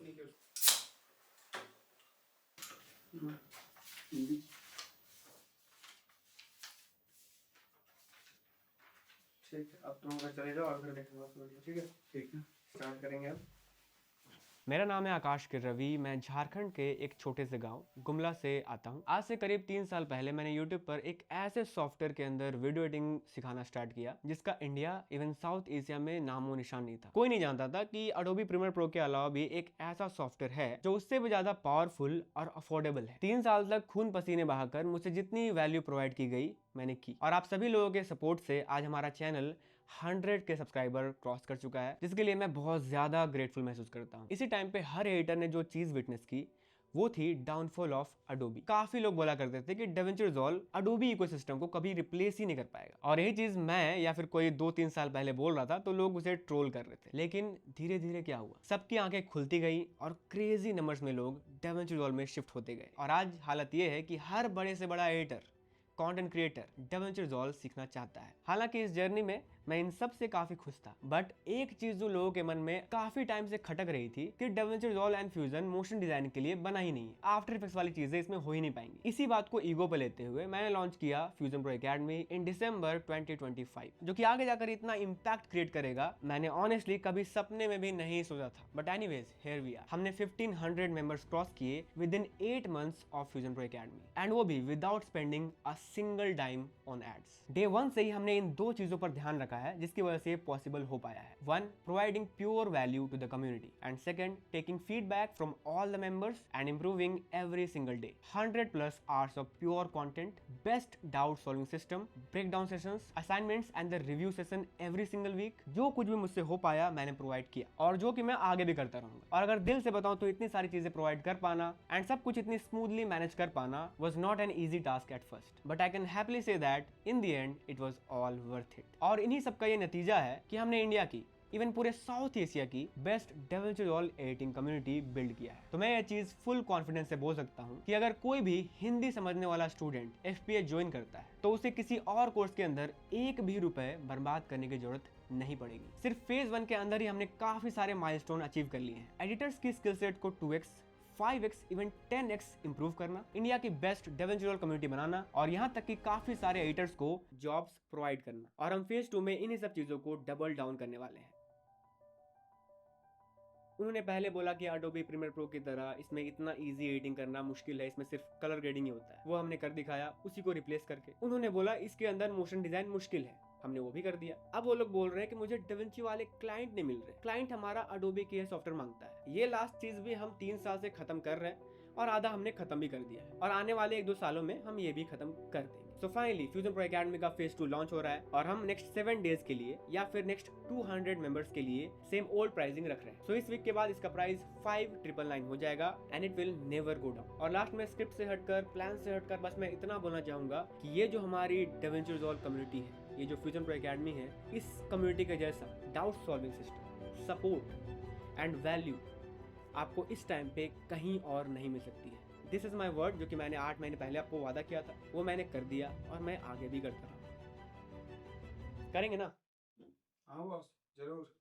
नहीं किया ठीक है, अब तुम घर चले जाओ और फिर देखेंगे। ठीक है, ठीक है, स्टार्ट करेंगे अब। मेरा नाम है आकाश रवि। मैं झारखंड के एक छोटे से गांव गुमला से आता हूं। आज से करीब 3 साल पहले मैंने YouTube पर एक ऐसे सॉफ्टवेयर के अंदर वीडियो एडिटिंग सिखाना स्टार्ट किया जिसका इंडिया इवन साउथ एशिया में नामो निशान नहीं था। कोई नहीं जानता था कि Adobe Premiere Pro के अलावा भी एक ऐसा सॉफ्टवेयर है जो उससे भी ज्यादा पावरफुल और अफोर्डेबल है। 3 साल तक खून पसीने बहाकर मुझे जितनी वैल्यू प्रोवाइड की गई मैंने की, और आप सभी लोगों के सपोर्ट से आज हमारा चैनल 100 के सब्सक्राइबर क्रॉस कर चुका है, जिसके लिए मैं बहुत ज्यादा ग्रेटफुल महसूस करता हूँ। इसी टाइम पे हर एडिटर ने जो चीज विटनेस की वो थी डाउनफॉल ऑफ अडोबी। काफी लोग बोला करते थे कि DaVinci Resolve अडोबी इकोसिस्टम को कभी रिप्लेस ही नहीं कर पाएगा, और यही चीज मैं या फिर कोई 2-3 साल पहले बोल रहा था तो लोग उसे ट्रोल कर रहे थे। लेकिन धीरे धीरे क्या हुआ, सबकी आंखें खुलती गई और क्रेजी नंबर्स में लोग DaVinci Resolve में शिफ्ट होते गए, और आज हालत ये है कि हर बड़े से बड़ा editor, content creator DaVinci Resolve सीखना चाहता है। हालांकि इस जर्नी में मैं इन सब से काफी खुश था, बट एक चीज जो लोगों के मन में काफी टाइम से खटक रही थी कि DaVinci Resolve and Fusion motion design के लिए बना ही नहीं है। आफ्टर इफेक्ट्स वाली चीजें इसमें हो ही नहीं पाएंगी। इसी बात को ईगो पे लेते हुए मैंने लॉन्च किया Fusion Pro Academy इन दिसंबर 2025, जो कि आगे जाकर इतना इम्पैक्ट क्रिएट करेगा मैंने ऑनेस्टली कभी सपने में भी नहीं सोचा था। But anyways, here we are. हमने 1500 मेंबर्स क्रॉस किए विद इन 8 months of Fusion Pro Academy, and वो भी without spending a single dime on ads. Day 1 से ही हमने इन 2 चीजों पर ध्यान रखा है जिसकी वजह से पॉसिबल हो पाया है। 1, providing pure value to the community, and 2nd, taking feedback from all the members and improving every single day. 100+ hours of pure content, best doubt solving system, breakdown sessions, assignments and the review session every single week. जो कुछ भी मुझसे हो पाया मैंने provide किया, और जो कि मैं आगे भी करता रहूंगा। और अगर दिल से बताऊं तो इतनी सारी चीजें प्रोवाइड कर पाना एंड सब कुछ इतनी स्मूथली मैनेज कर पाना was not an easy task at first, but I can happily say that in the end it was all worth it। और इन्हीं सब का ये नतीजा है कि हमने इंडिया की, इवन पूरे साउथ एशिया की best DaVinci Resolve editing community build किया है। तो मैं ये चीज फुल कॉन्फिडेंस से बोल सकता हूँ कि अगर कोई भी हिंदी समझने वाला स्टूडेंट FPA ज्वाइन करता है तो उसे किसी और कोर्स के अंदर एक भी रुपए बर्बाद करने की जरूरत नहीं पड़ेगी। सिर्फ फेज 1 के अंदर ही हमने काफी सारे माइलस्टोन अचीव कर लिए हैं। एडिटर्स की स्किल सेट को 2x 5x even 10x improve करना, इंडिया की बेस्ट DaVinci Resolve कम्युनिटी बनाना, और यहाँ तक कि काफी सारे एडिटर्स को जॉब्स प्रोवाइड करना। और हम फेज 2 में इन्हीं सब चीजों को डबल डाउन करने वाले हैं। उन्होंने पहले बोला कि Adobe Premiere Pro की तरह इसमें इतना इजी एडिटिंग करना मुश्किल है, इसमें सिर्फ कलर ग्रेडिंग ही होता है। वो हमने कर दिखाया उसी को रिप्लेस करके। उन्होंने बोला इसके अंदर मोशन डिजाइन मुश्किल है, हमने वो भी कर दिया। अब वो लोग बोल रहे हैं कि मुझे DaVinci वाले क्लाइंट नहीं मिल रहे। क्लाइंट हमारा Adobe के सॉफ्टवेयर मांगता है। ये लास्ट चीज भी हम 3 साल से खत्म कर रहे हैं, और आधा हमने खत्म भी कर दिया है, और आने वाले 1-2 सालों में हम ये भी खत्म कर देंगे। So finally Fusion Pro Academy का फेज 2 लॉन्च हो रहा है, और हम नेक्स्ट 7 डेज के लिए या फिर नेक्स्ट 200 मेंबर्स के लिए सेम ओल्ड प्राइसिंग रख रहे हैं। सो इस वीक के बाद इसका प्राइस 5999 हो जाएगा, and it will never go down. और लास्ट में स्क्रिप्ट से हटकर, प्लान से हटकर बस मैं इतना बोलना चाहूंगा कि ये जो हमारी DaVinci Resolve कम्युनिटी है, ये जो Fusion Pro Academy है, इस कम्युनिटी के जैसा doubt solving system, support and value आपको इस टाइम पे कहीं और नहीं मिल सकती है। दिस इज माई वर्ड, जो कि मैंने 8 महीने पहले आपको वादा किया था, वो मैंने कर दिया, और मैं आगे भी करता रहूँगा। करेंगे ना? हाँ बॉस, जरूर।